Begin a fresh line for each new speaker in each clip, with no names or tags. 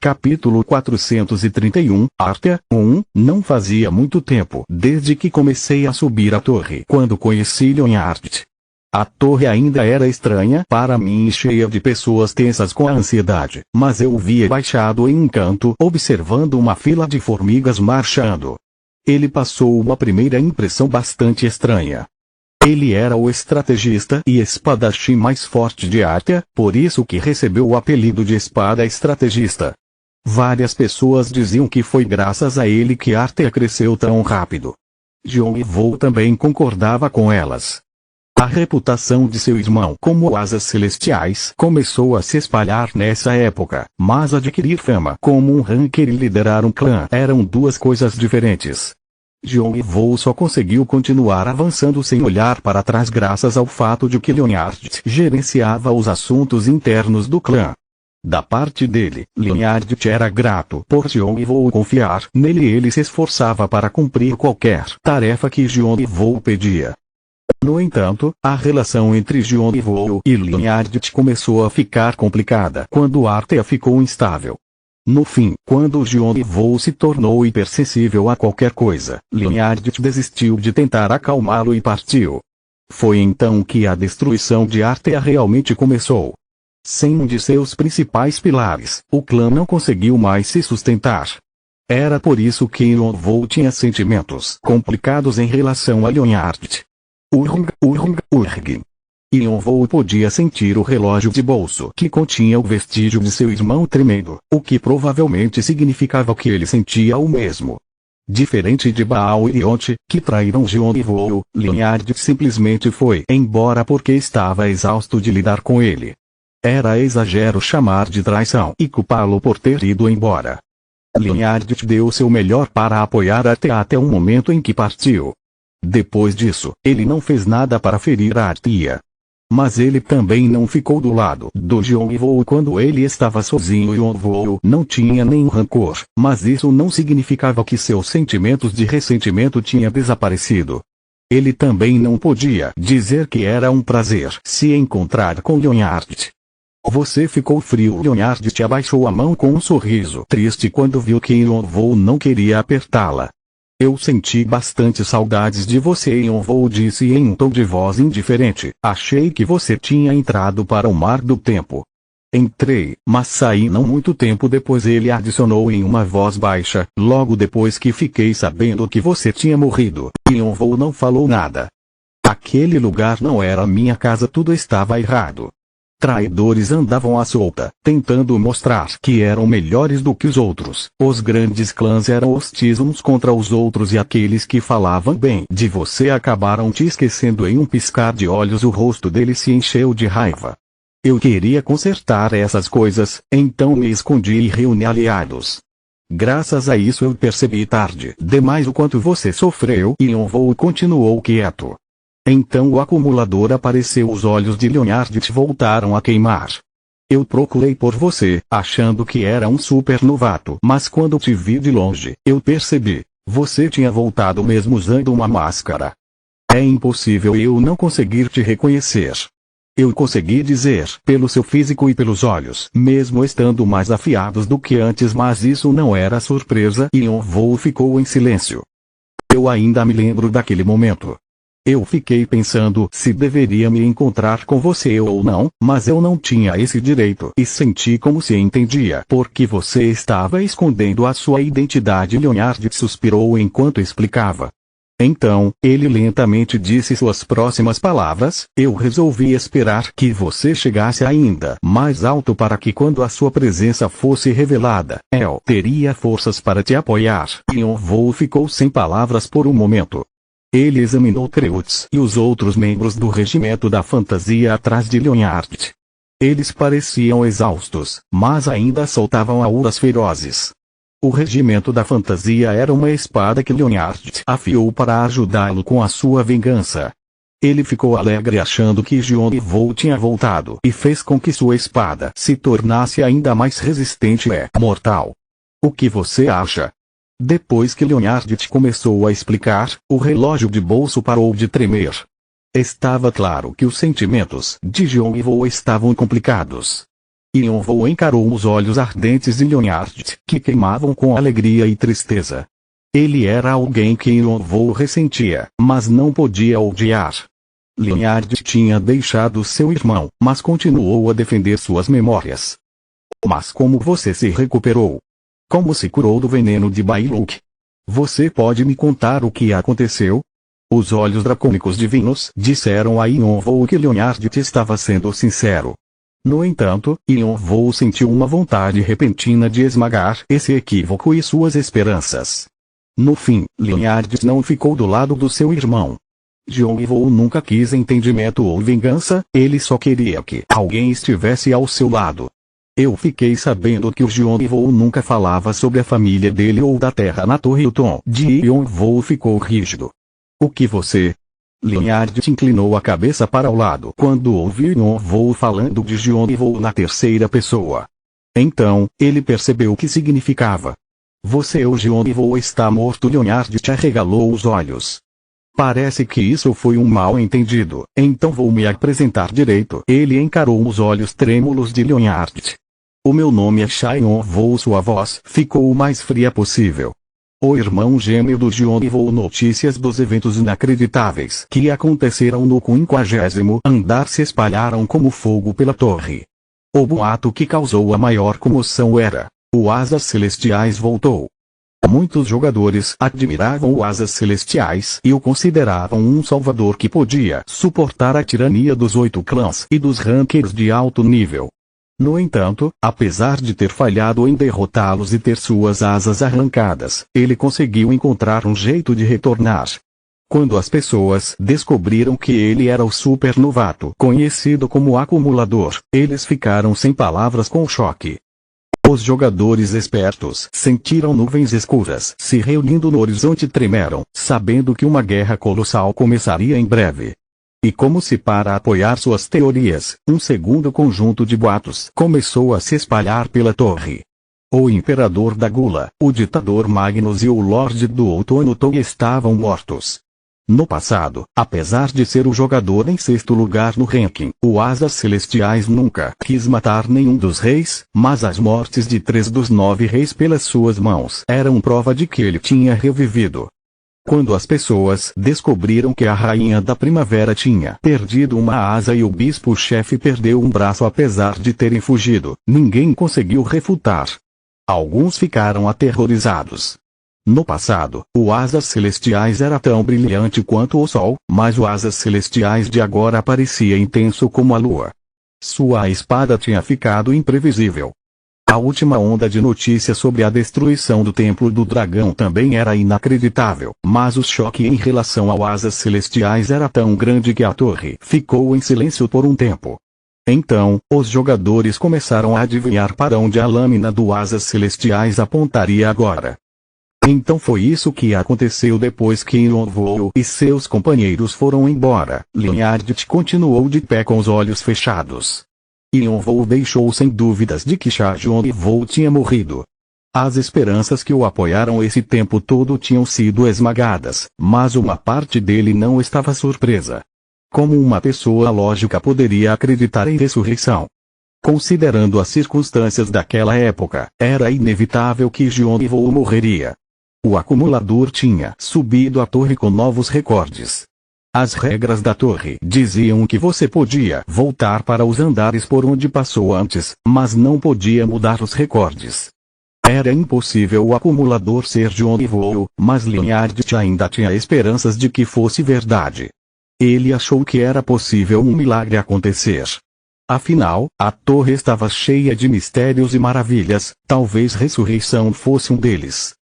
Capítulo 431, Arthur 1. Não fazia muito tempo desde que comecei a subir a torre quando conheci Leonhard. A torre ainda era estranha para mim e cheia de pessoas tensas com a ansiedade, mas eu o via baixado em um canto observando uma fila de formigas marchando. Ele passou uma primeira impressão bastante estranha. Ele era o estrategista e espadachim mais forte de Arthur, por isso que recebeu o apelido de espada estrategista. Várias pessoas diziam que foi graças a ele que Arthur cresceu tão rápido. John e Vo também concordava com elas. A reputação de seu irmão como asas celestiais começou a se espalhar nessa época, mas adquirir fama como um ranker e liderar um clã eram duas coisas diferentes. John e Vo só conseguiu continuar avançando sem olhar para trás graças ao fato de que Leonhard gerenciava os assuntos internos do clã. Da parte dele, Leonhard era grato por John e Vo confiar nele e ele se esforçava para cumprir qualquer tarefa que John e Vo pedia. No entanto, a relação entre John e Vo e Leonhard começou a ficar complicada quando Arthur ficou instável. No fim, quando John e Vo se tornou hipersensível a qualquer coisa, Leonhard desistiu de tentar acalmá-lo e partiu. Foi então que a destruição de Arthur realmente começou. Sem um de seus principais pilares, o clã não conseguiu mais se sustentar. Era por isso que John Vo tinha sentimentos complicados em relação a Leonhard. John Vo podia sentir o relógio de bolso que continha o vestígio de seu irmão tremendo, o que provavelmente significava que ele sentia o mesmo. Diferente de Baal e Rionte, que traíram John e Vo, Leonhard simplesmente foi embora porque estava exausto de lidar com ele. Era exagero chamar de traição e culpá-lo por ter ido embora. Leonhard deu seu melhor para apoiar até o momento em que partiu. Depois disso, ele não fez nada para ferir Arthur. Mas ele também não ficou do lado do John e Vo quando ele estava sozinho. John Vo não tinha nenhum rancor, mas isso não significava que seus sentimentos de ressentimento tinham desaparecido. Ele também não podia dizer que era um prazer se encontrar com Leonhard. Você ficou frio. Leonhard abaixou a mão com um sorriso triste quando viu que John Vo não queria apertá-la. Eu senti bastante saudades de você. John Vo disse em um tom de voz indiferente. Achei que você tinha entrado para o mar do tempo. Entrei, mas saí não muito tempo depois. Ele adicionou em uma voz baixa, logo depois que fiquei sabendo que você tinha morrido. John Vo não falou nada. Aquele lugar não era minha casa. Tudo estava errado. Traidores andavam à solta, tentando mostrar que eram melhores do que os outros. Os grandes clãs eram hostis uns contra os outros e aqueles que falavam bem de você acabaram te esquecendo em um piscar de olhos. O rosto dele se encheu de raiva. Eu queria consertar essas coisas, então me escondi e reuni aliados. Graças a isso eu percebi tarde demais o quanto você sofreu e John Vo continuou quieto. Então o acumulador apareceu. Os olhos de Leonhard voltaram a queimar. Eu procurei por você, achando que era um super novato, mas quando te vi de longe, eu percebi. Você tinha voltado mesmo usando uma máscara. É impossível eu não conseguir te reconhecer. Eu consegui dizer pelo seu físico e pelos olhos, mesmo estando mais afiados do que antes, mas isso não era surpresa e John Vo ficou em silêncio. Eu ainda me lembro daquele momento. Eu fiquei pensando se deveria me encontrar com você ou não, mas eu não tinha esse direito e senti como se entendia porque você estava escondendo a sua identidade. Leonhard suspirou enquanto explicava. Então, ele lentamente disse suas próximas palavras. Eu resolvi esperar que você chegasse ainda mais alto para que quando a sua presença fosse revelada, eu teria forças para te apoiar. John Vo ficou sem palavras por um momento. Ele examinou Kreutz e os outros membros do regimento da fantasia atrás de Leonhard. Eles pareciam exaustos, mas ainda soltavam auras ferozes. O regimento da fantasia era uma espada que Leonhard afiou para ajudá-lo com a sua vingança. Ele ficou alegre achando que John e Vo tinha voltado e fez com que sua espada se tornasse ainda mais resistente e mortal. O que você acha? Depois que Leonhard começou a explicar, o relógio de bolso parou de tremer. Estava claro que os sentimentos de John e Vo estavam complicados. Yonvou encarou os olhos ardentes de Leonard, que queimavam com alegria e tristeza. Ele era alguém que Yonvou ressentia, mas não podia odiar. Leonard tinha deixado seu irmão, mas continuou a defender suas memórias. Mas como você se recuperou? Como se curou do veneno de Bailuk? Você pode me contar o que aconteceu? Os olhos dracônicos divinos disseram a Yonvou que Leonard estava sendo sincero. No entanto, Yonvou sentiu uma vontade repentina de esmagar esse equívoco e suas esperanças. No fim, Leonard não ficou do lado do seu irmão. Yonvou nunca quis entendimento ou vingança, ele só queria que alguém estivesse ao seu lado. Eu fiquei sabendo que o Yonvou nunca falava sobre a família dele ou da terra na torre. O tom de Yonvou ficou rígido. O que você... Leonard inclinou a cabeça para o lado quando ouviu Yonvou falando de Yonvou na terceira pessoa. Então, ele percebeu o que significava. Você ou Yonvou está morto. Leonard te arregalou os olhos. Parece que isso foi um mal-entendido, então vou me apresentar direito. Ele encarou os olhos trêmulos de Leonard. O meu nome é Yonvou. Sua voz ficou o mais fria possível. O irmão gêmeo do Yonvou. Notícias dos eventos inacreditáveis que aconteceram no 50º andar se espalharam como fogo pela torre. O boato que causou a maior comoção era: o Asas Celestiais voltou. Muitos jogadores admiravam o Asas Celestiais e o consideravam um salvador que podia suportar a tirania dos 8 clãs e dos rankings de alto nível. No entanto, apesar de ter falhado em derrotá-los e ter suas asas arrancadas, ele conseguiu encontrar um jeito de retornar. Quando as pessoas descobriram que ele era o super novato conhecido como Acumulador, eles ficaram sem palavras com choque. Os jogadores espertos sentiram nuvens escuras se reunindo no horizonte e tremeram, sabendo que uma guerra colossal começaria em breve. E como se para apoiar suas teorias, um segundo conjunto de boatos começou a se espalhar pela torre. O Imperador da Gula, o Ditador Magnus e o Lorde do Outono Tou estavam mortos. No passado, apesar de ser o jogador em 6º lugar no ranking, o Asas Celestiais nunca quis matar nenhum dos reis, mas as mortes de 3 dos 9 reis pelas suas mãos eram prova de que ele tinha revivido. Quando as pessoas descobriram que a Rainha da Primavera tinha perdido uma asa e o bispo-chefe perdeu um braço apesar de terem fugido, ninguém conseguiu refutar. Alguns ficaram aterrorizados. No passado, o Asas Celestiais era tão brilhante quanto o Sol, mas o Asas Celestiais de agora parecia intenso como a Lua. Sua espada tinha ficado imprevisível. A última onda de notícias sobre a destruição do Templo do Dragão também era inacreditável, mas o choque em relação ao Asas Celestiais era tão grande que a torre ficou em silêncio por um tempo. Então, os jogadores começaram a adivinhar para onde a lâmina do Asas Celestiais apontaria agora. Então foi isso que aconteceu depois que Yonvou e seus companheiros foram embora. Leonard continuou de pé com os olhos fechados. Yonvou deixou sem dúvidas de que Yonvou tinha morrido. As esperanças que o apoiaram esse tempo todo tinham sido esmagadas, mas uma parte dele não estava surpresa. Como uma pessoa lógica poderia acreditar em ressurreição? Considerando as circunstâncias daquela época, era inevitável que Yonvou morreria. O acumulador tinha subido a torre com novos recordes. As regras da torre diziam que você podia voltar para os andares por onde passou antes, mas não podia mudar os recordes. Era impossível o acumulador ser Yonvou, mas Leonard ainda tinha esperanças de que fosse verdade. Ele achou que era possível um milagre acontecer. Afinal, a torre estava cheia de mistérios e maravilhas, talvez ressurreição fosse um deles.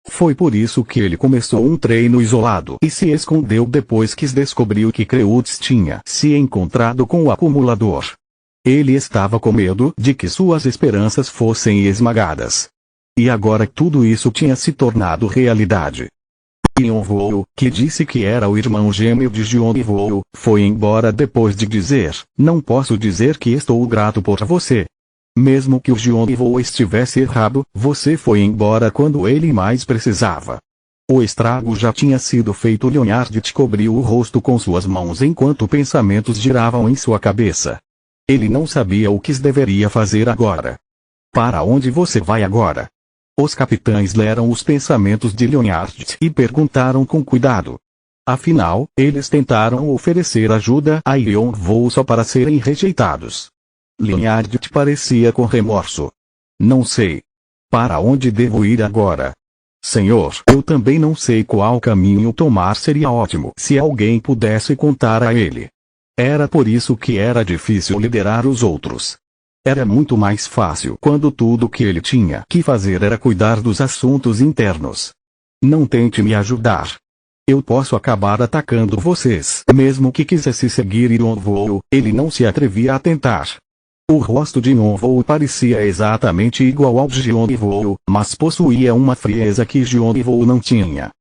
Foi por isso que ele começou um treino isolado e se escondeu depois que descobriu que Kreutz tinha se encontrado com o acumulador. Ele estava com medo de que suas esperanças fossem esmagadas. E agora tudo isso tinha se tornado realidade. Yonvou, que disse que era o irmão gêmeo de Yonvou, foi embora depois de dizer: "Não posso dizer que estou grato por você. Mesmo que o Yonvou estivesse errado, você foi embora quando ele mais precisava." O estrago já tinha sido feito. Leonard cobriu o rosto com suas mãos enquanto pensamentos giravam em sua cabeça. Ele não sabia o que deveria fazer agora. Para onde você vai agora? Os capitães leram os pensamentos de Leonhard e perguntaram com cuidado. Afinal, eles tentaram oferecer ajuda a Yonvou só para serem rejeitados. Leonhard parecia com remorso. Não sei. Para onde devo ir agora? Senhor, eu também não sei qual caminho tomar. Seria ótimo se alguém pudesse contar a ele. Era por isso que era difícil liderar os outros. Era muito mais fácil quando tudo que ele tinha que fazer era cuidar dos assuntos internos. Não tente me ajudar. Eu posso acabar atacando vocês. Mesmo que quisesse seguir Yonvou, ele não se atrevia a tentar. O rosto de Yonvou parecia exatamente igual ao de Yonvou, mas possuía uma frieza que Yonvou não tinha.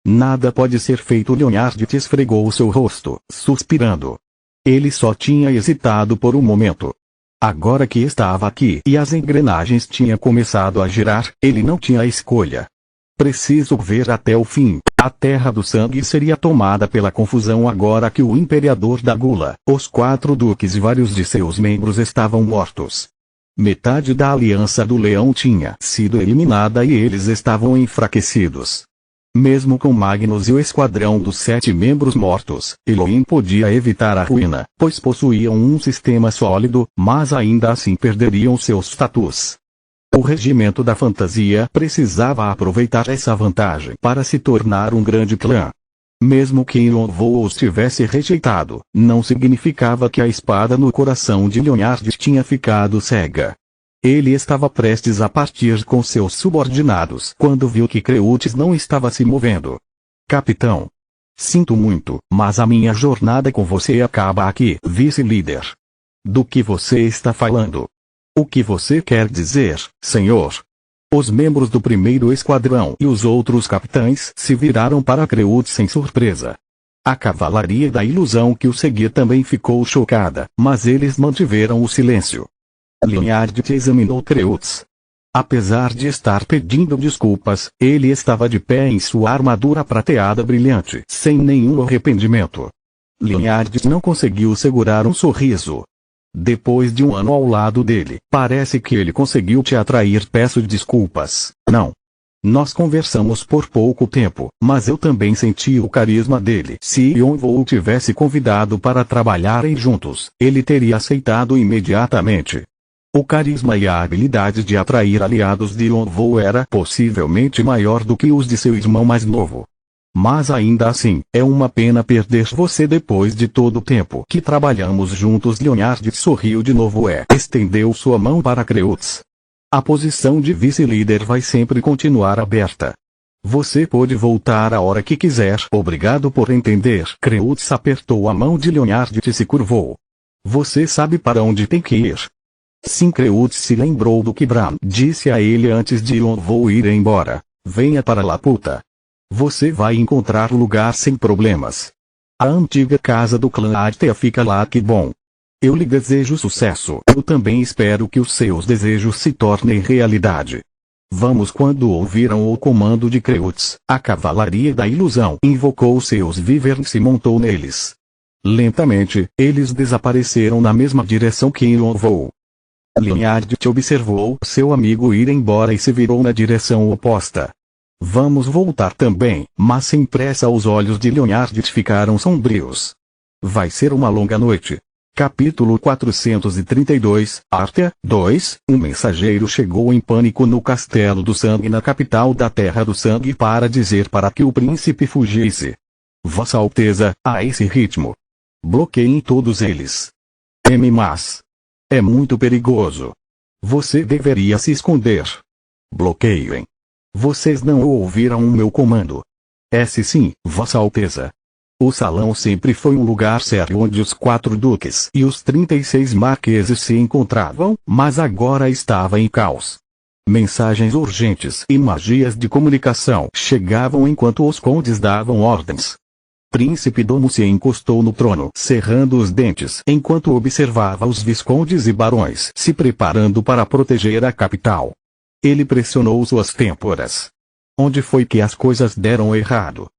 Nada pode ser feito. Leonhard esfregou seu rosto, suspirando. Ele só tinha hesitado por um momento. Agora que estava aqui e as engrenagens tinham começado a girar, ele não tinha escolha. Preciso ver até o fim. A Terra do Sangue seria tomada pela confusão agora que o imperador da Gula, os 4 duques e vários de seus membros estavam mortos. Metade da Aliança do Leão tinha sido eliminada e eles estavam enfraquecidos. Mesmo com Magnus e o esquadrão dos 7 membros mortos, Elohim podia evitar a ruína, pois possuíam um sistema sólido, mas ainda assim perderiam seus status. O regimento da fantasia precisava aproveitar essa vantagem para se tornar um grande clã. Mesmo que Yonvou os tivesse rejeitado, não significava que a espada no coração de Leonhard tinha ficado cega. Ele estava prestes a partir com seus subordinados quando viu que Creutz não estava se movendo. Capitão. Sinto muito, mas a minha jornada com você acaba aqui. Vice-líder. Do que você está falando? O que você quer dizer, senhor? Os membros do primeiro esquadrão e os outros capitães se viraram para Creutz sem surpresa. A cavalaria da ilusão que o seguia também ficou chocada, mas eles mantiveram o silêncio. Leonhard examinou Creutz. Apesar de estar pedindo desculpas, ele estava de pé em sua armadura prateada brilhante, sem nenhum arrependimento. Leonhard não conseguiu segurar um sorriso. Depois de um ano ao lado dele, parece que ele conseguiu te atrair. Peço desculpas. Não. Nós conversamos por pouco tempo, mas eu também senti o carisma dele. Se Yonvou o tivesse convidado para trabalharem juntos, ele teria aceitado imediatamente. O carisma e a habilidade de atrair aliados de Yonvou era possivelmente maior do que os de seu irmão mais novo. Mas ainda assim, é uma pena perder você depois de todo o tempo que trabalhamos juntos. Leonhard sorriu de novo e estendeu sua mão para Creutz. A posição de vice-líder vai sempre continuar aberta. Você pode voltar a hora que quiser. Obrigado por entender. Creutz apertou a mão de Leonhard e se curvou. Você sabe para onde tem que ir? Sim. Creutz se lembrou do que Bram disse a ele antes de Yonvou ir embora. Venha para Laputa. Você vai encontrar o lugar sem problemas. A antiga casa do clã Adtea fica lá. Que bom. Eu lhe desejo sucesso. Eu também espero que os seus desejos se tornem realidade. Vamos. Quando ouviram o comando de Creutz, a cavalaria da ilusão invocou seus víveres e montou neles. Lentamente, eles desapareceram na mesma direção que Yonvou. Leonhard observou seu amigo ir embora e se virou na direção oposta. Vamos voltar também, mas sem pressa. Os olhos de Leonhard ficaram sombrios. Vai ser uma longa noite. Capítulo 432, Artea 2. Um mensageiro chegou em pânico no Castelo do Sangue, na capital da Terra do Sangue, para dizer para que o príncipe fugisse. Vossa Alteza, a esse ritmo. Bloqueiem todos eles. Mas é muito perigoso. Você deveria se esconder. Bloqueiem. Vocês não ouviram o meu comando. Sim, Vossa Alteza. O salão sempre foi um lugar sério onde os 4 duques e os 36 marqueses se encontravam, mas agora estava em caos. Mensagens urgentes e magias de comunicação chegavam enquanto os condes davam ordens. Príncipe Domo se encostou no trono, cerrando os dentes, enquanto observava os viscondes e barões se preparando para proteger a capital. Ele pressionou suas têmporas. Onde foi que as coisas deram errado?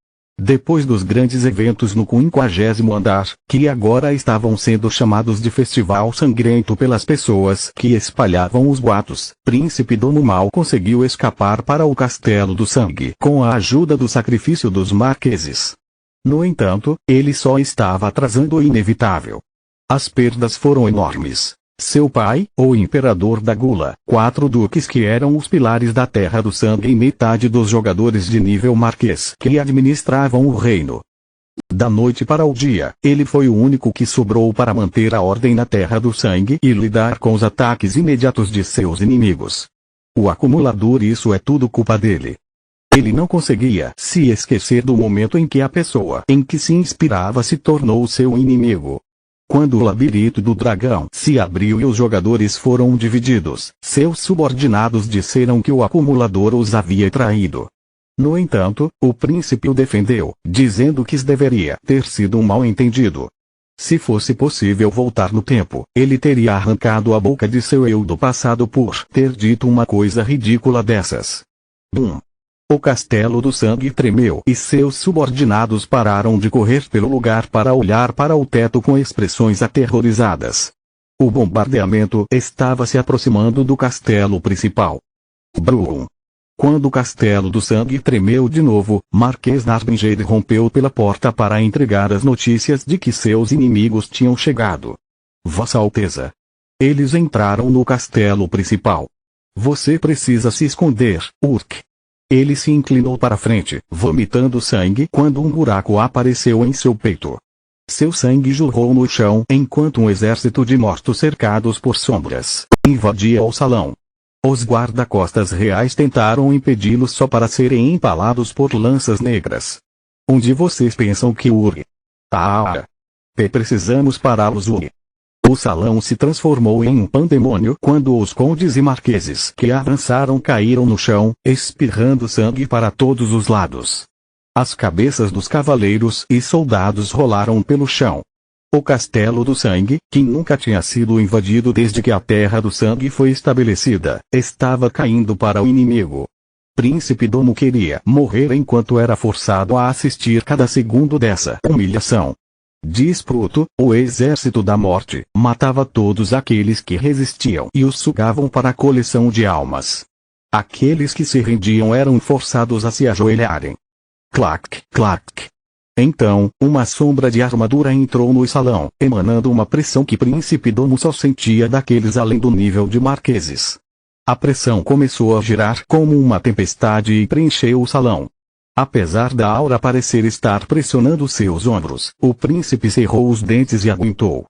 Depois dos grandes eventos no 50º andar, que agora estavam sendo chamados de Festival Sangrento pelas pessoas que espalhavam os boatos, Príncipe Domo mal conseguiu escapar para o Castelo do Sangue com a ajuda do sacrifício dos marqueses. No entanto, ele só estava atrasando o inevitável. As perdas foram enormes. Seu pai, o Imperador da Gula, 4 duques que eram os pilares da Terra do Sangue e metade dos jogadores de nível marquês que administravam o reino. Da noite para o dia, ele foi o único que sobrou para manter a ordem na Terra do Sangue e lidar com os ataques imediatos de seus inimigos. O acumulador, isso é tudo culpa dele. Ele não conseguia se esquecer do momento em que a pessoa em que se inspirava se tornou seu inimigo. Quando o labirinto do dragão se abriu e os jogadores foram divididos, seus subordinados disseram que o acumulador os havia traído. No entanto, o príncipe o defendeu, dizendo que isso deveria ter sido um mal-entendido. Se fosse possível voltar no tempo, ele teria arrancado a boca de seu eu do passado por ter dito uma coisa ridícula dessas. Bum! O Castelo do Sangue tremeu e seus subordinados pararam de correr pelo lugar para olhar para o teto com expressões aterrorizadas. O bombardeamento estava se aproximando do castelo principal. Brum! Quando o Castelo do Sangue tremeu de novo, Marquês Narbinger rompeu pela porta para entregar as notícias de que seus inimigos tinham chegado. Vossa Alteza! Eles entraram no castelo principal. Você precisa se esconder, Urk. Ele se inclinou para frente, vomitando sangue quando um buraco apareceu em seu peito. Seu sangue jorrou no chão enquanto um exército de mortos cercados por sombras invadia o salão. Os guarda-costas reais tentaram impedi-los só para serem empalados por lanças negras. Onde vocês pensam que Uri? Precisamos pará-los, Uri. O salão se transformou em um pandemônio quando os condes e marqueses que avançaram caíram no chão, espirrando sangue para todos os lados. As cabeças dos cavaleiros e soldados rolaram pelo chão. O Castelo do Sangue, que nunca tinha sido invadido desde que a Terra do Sangue foi estabelecida, estava caindo para o inimigo. Príncipe Domo queria morrer enquanto era forçado a assistir cada segundo dessa humilhação. Dispruto, o exército da morte, matava todos aqueles que resistiam e os sugavam para a coleção de almas. Aqueles que se rendiam eram forçados a se ajoelharem. Clac, clac. Então, uma sombra de armadura entrou no salão, emanando uma pressão que Príncipe Domo só sentia daqueles além do nível de marqueses. A pressão começou a girar como uma tempestade e preencheu o salão. Apesar da aura parecer estar pressionando seus ombros, o príncipe cerrou os dentes e aguentou.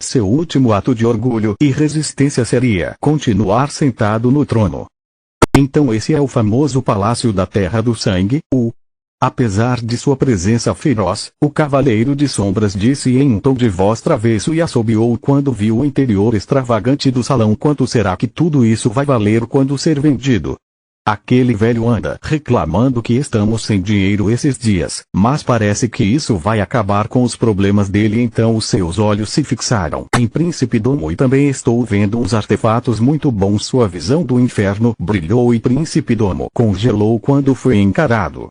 Seu último ato de orgulho e resistência seria continuar sentado no trono. Então esse é o famoso Palácio da Terra do Sangue, Apesar de sua presença feroz, o Cavaleiro de Sombras disse em um tom de voz travesso e assobiou quando viu o interior extravagante do salão. Quanto será que tudo isso vai valer quando ser vendido? Aquele velho anda reclamando que estamos sem dinheiro esses dias, mas parece que isso vai acabar com os problemas dele. Então os seus olhos se fixaram em Príncipe Domo e também estou vendo uns artefatos muito bons. Sua visão do inferno brilhou e Príncipe Domo congelou quando foi encarado.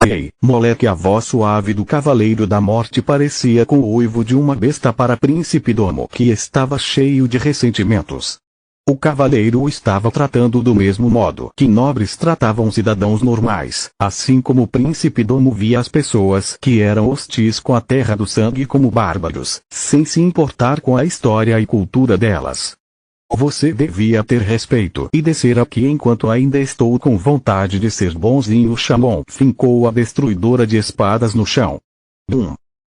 Ei, moleque! A voz suave do Cavaleiro da Morte parecia com o uivo de uma besta para Príncipe Domo, que estava cheio de ressentimentos. O cavaleiro o estava tratando do mesmo modo que nobres tratavam cidadãos normais, assim como o Príncipe Domo via as pessoas que eram hostis com a Terra do Sangue como bárbaros, sem se importar com a história e cultura delas. Você devia ter respeito e descer aqui enquanto ainda estou com vontade de ser bonzinho. Shamon fincou a destruidora de espadas no chão. Bum!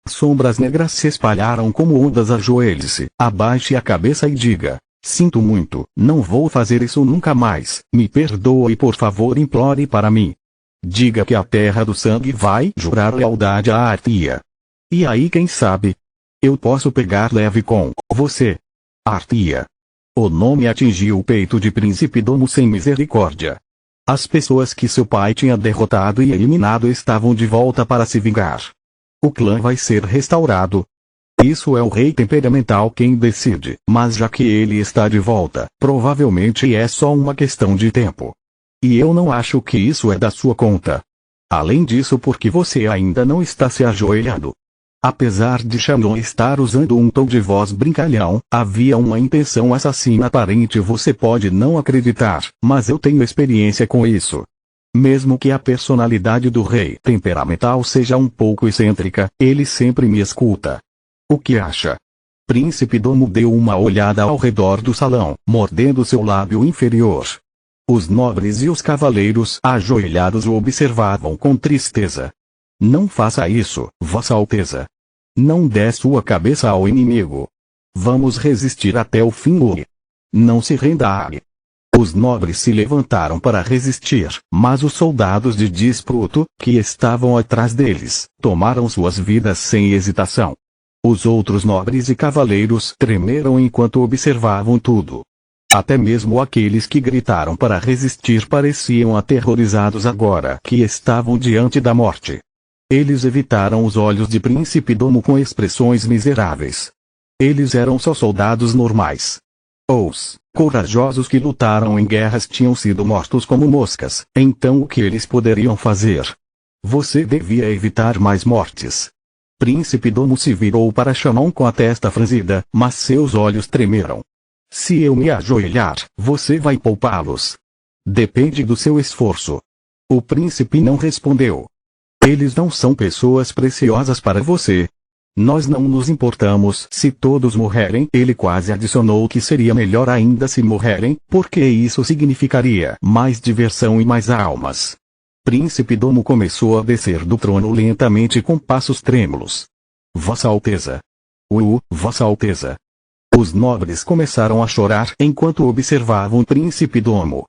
Sombras negras se espalharam como ondas. Ajoelhe-se, abaixe a cabeça e diga: sinto muito, não vou fazer isso nunca mais, me perdoe e por favor implore para mim. Diga que a Terra do Sangue vai jurar lealdade a Artia. E aí quem sabe? Eu posso pegar leve com você. Artia. O nome atingiu o peito de Príncipe Domo sem misericórdia. As pessoas que seu pai tinha derrotado e eliminado estavam de volta para se vingar. O clã vai ser restaurado. Isso é o rei temperamental quem decide, mas já que ele está de volta, provavelmente é só uma questão de tempo. E eu não acho que isso é da sua conta. Além disso, porque você ainda não está se ajoelhando. Apesar de Shannon estar usando um tom de voz brincalhão, havia uma intenção assassina aparente. Você pode não acreditar, mas eu tenho experiência com isso. Mesmo que a personalidade do rei temperamental seja um pouco excêntrica, ele sempre me escuta. O que acha? Príncipe Domo deu uma olhada ao redor do salão, mordendo seu lábio inferior. Os nobres e os cavaleiros ajoelhados o observavam com tristeza. Não faça isso, Vossa Alteza. Não dê sua cabeça ao inimigo. Vamos resistir até o fim. Não se renda. Os nobres se levantaram para resistir, mas os soldados de Disputo, que estavam atrás deles, tomaram suas vidas sem hesitação. Os outros nobres e cavaleiros tremeram enquanto observavam tudo. Até mesmo aqueles que gritaram para resistir pareciam aterrorizados agora que estavam diante da morte. Eles evitaram os olhos de Príncipe Domo com expressões miseráveis. Eles eram só soldados normais. Os corajosos que lutaram em guerras tinham sido mortos como moscas, então o que eles poderiam fazer? Você devia evitar mais mortes. Príncipe Domo se virou para Shannon com a testa franzida, mas seus olhos tremeram. Se eu me ajoelhar, você vai poupá-los. Depende do seu esforço. O príncipe não respondeu. Eles não são pessoas preciosas para você. Nós não nos importamos se todos morrerem. Ele quase adicionou que seria melhor ainda se morrerem, porque isso significaria mais diversão e mais almas. Príncipe Domo começou a descer do trono lentamente com passos trêmulos. Vossa Alteza. Vossa Alteza. Os nobres começaram a chorar enquanto observavam o Príncipe Domo.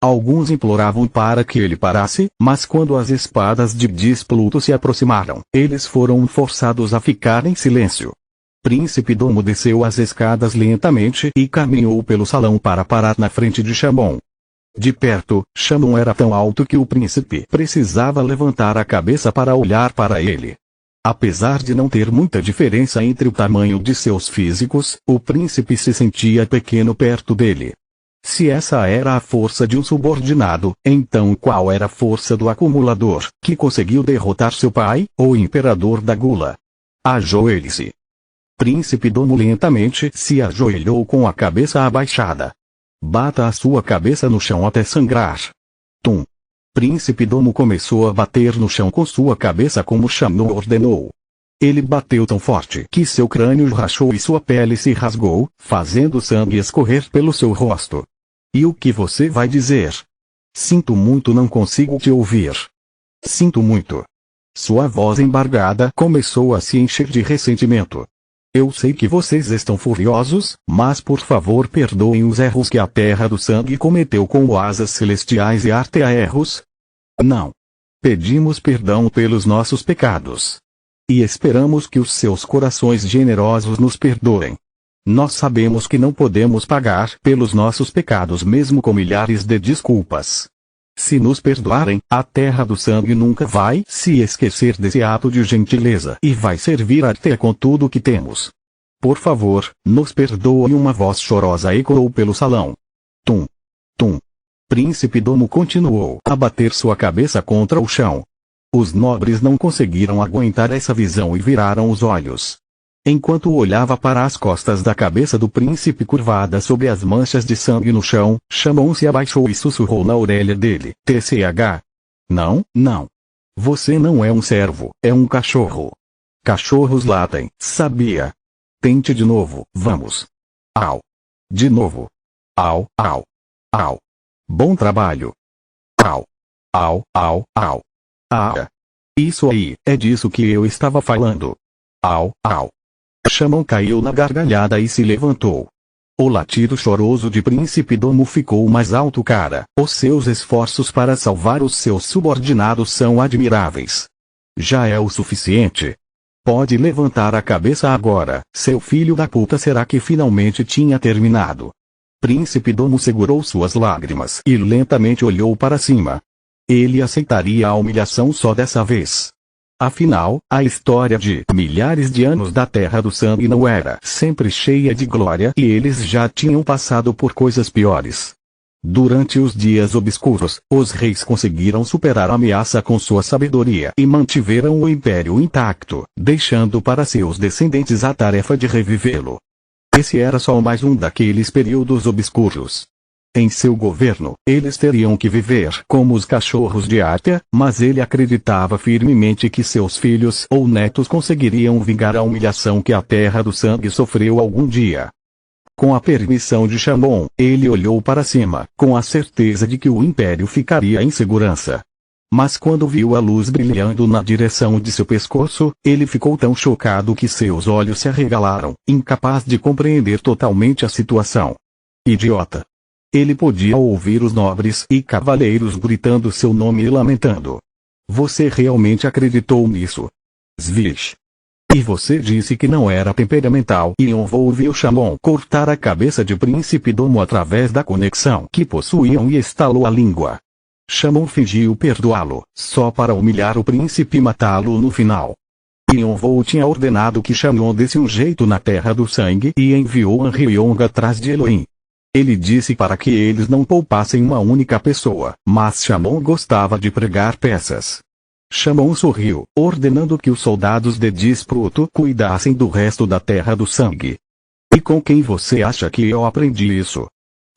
Alguns imploravam para que ele parasse, mas quando as espadas de Disputo se aproximaram, eles foram forçados a ficar em silêncio. Príncipe Domo desceu as escadas lentamente e caminhou pelo salão para parar na frente de Shannon. De perto, Shannon era tão alto que o príncipe precisava levantar a cabeça para olhar para ele. Apesar de não ter muita diferença entre o tamanho de seus físicos, o príncipe se sentia pequeno perto dele. Se essa era a força de um subordinado, então qual era a força do acumulador, que conseguiu derrotar seu pai, o imperador da gula? Ajoelhe-se. Príncipe Domo lentamente se ajoelhou com a cabeça abaixada. Bata a sua cabeça no chão até sangrar. Tum. Príncipe Domo começou a bater no chão com sua cabeça como Shannon ordenou. Ele bateu tão forte que seu crânio rachou e sua pele se rasgou, fazendo sangue escorrer pelo seu rosto. E o que você vai dizer? Sinto muito, não consigo te ouvir. Sinto muito. Sua voz embargada começou a se encher de ressentimento. Eu sei que vocês estão furiosos, mas por favor perdoem os erros que a Terra do Sangue cometeu com asas celestiais e arteaerros. Não. Pedimos perdão pelos nossos pecados. E esperamos que os seus corações generosos nos perdoem. Nós sabemos que não podemos pagar pelos nossos pecados mesmo com milhares de desculpas. Se nos perdoarem, a Terra do Sangue nunca vai se esquecer desse ato de gentileza e vai servir a Artea com tudo o que temos. Por favor, nos perdoe. Uma voz chorosa ecoou pelo salão. Tum. Tum. Príncipe Domo continuou a bater sua cabeça contra o chão. Os nobres não conseguiram aguentar essa visão e viraram os olhos. Enquanto olhava para as costas da cabeça do príncipe curvada sobre as manchas de sangue no chão, Shannon se abaixou e sussurrou na orelha dele. TCH. Não, não. Você não é um servo, é um cachorro. Cachorros latem, sabia? Tente de novo, vamos. Au. De novo. Au, au. Au. Bom trabalho. Au. Au, au, au. Ah. Isso aí, é disso que eu estava falando. Au, au. Shannon caiu na gargalhada e se levantou. O latido choroso de Príncipe Domo ficou mais alto. Cara, os seus esforços para salvar os seus subordinados são admiráveis. Já é o suficiente. Pode levantar a cabeça agora, seu filho da puta. Será que finalmente tinha terminado? Príncipe Domo segurou suas lágrimas e lentamente olhou para cima. Ele aceitaria a humilhação só dessa vez. Afinal, a história de milhares de anos da Terra do Sangue não era sempre cheia de glória e eles já tinham passado por coisas piores. Durante os dias obscuros, os reis conseguiram superar a ameaça com sua sabedoria e mantiveram o império intacto, deixando para seus descendentes a tarefa de revivê-lo. Esse era só mais um daqueles períodos obscuros. Em seu governo, eles teriam que viver como os cachorros de Arthur, mas ele acreditava firmemente que seus filhos ou netos conseguiriam vingar a humilhação que a Terra do Sangue sofreu algum dia. Com a permissão de Shamon, ele olhou para cima, com a certeza de que o império ficaria em segurança. Mas quando viu a luz brilhando na direção de seu pescoço, ele ficou tão chocado que seus olhos se arregalaram, incapaz de compreender totalmente a situação. Idiota! Ele podia ouvir os nobres e cavaleiros gritando seu nome e lamentando. Você realmente acreditou nisso? Svish! E você disse que não era temperamental e ouviu Shamon cortar a cabeça de Príncipe Domo através da conexão que possuíam e estalou a língua. Shamon fingiu perdoá-lo, só para humilhar o príncipe e matá-lo no final. Yonvou tinha ordenado que Shamon desse um jeito na Terra do Sangue e enviou Anriong atrás de Elohim. Ele disse para que eles não poupassem uma única pessoa, mas Shamon gostava de pregar peças. Shamon sorriu, ordenando que os soldados de Dispruto cuidassem do resto da Terra do Sangue. E com quem você acha que eu aprendi isso?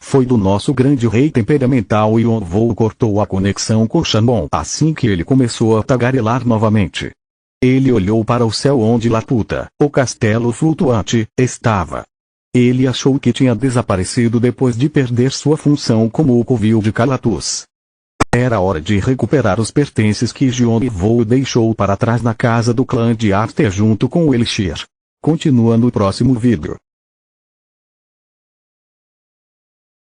Foi do nosso grande rei temperamental. Yonvou cortou a conexão com Shamon assim que ele começou a tagarelar novamente. Ele olhou para o céu onde Laputa, o castelo flutuante, estava. Ele achou que tinha desaparecido depois de perder sua função como o covil de Calatus. Era hora de recuperar os pertences que Yonvou deixou para trás na casa do clã de Arthur junto com o Elixir. Continua no próximo vídeo.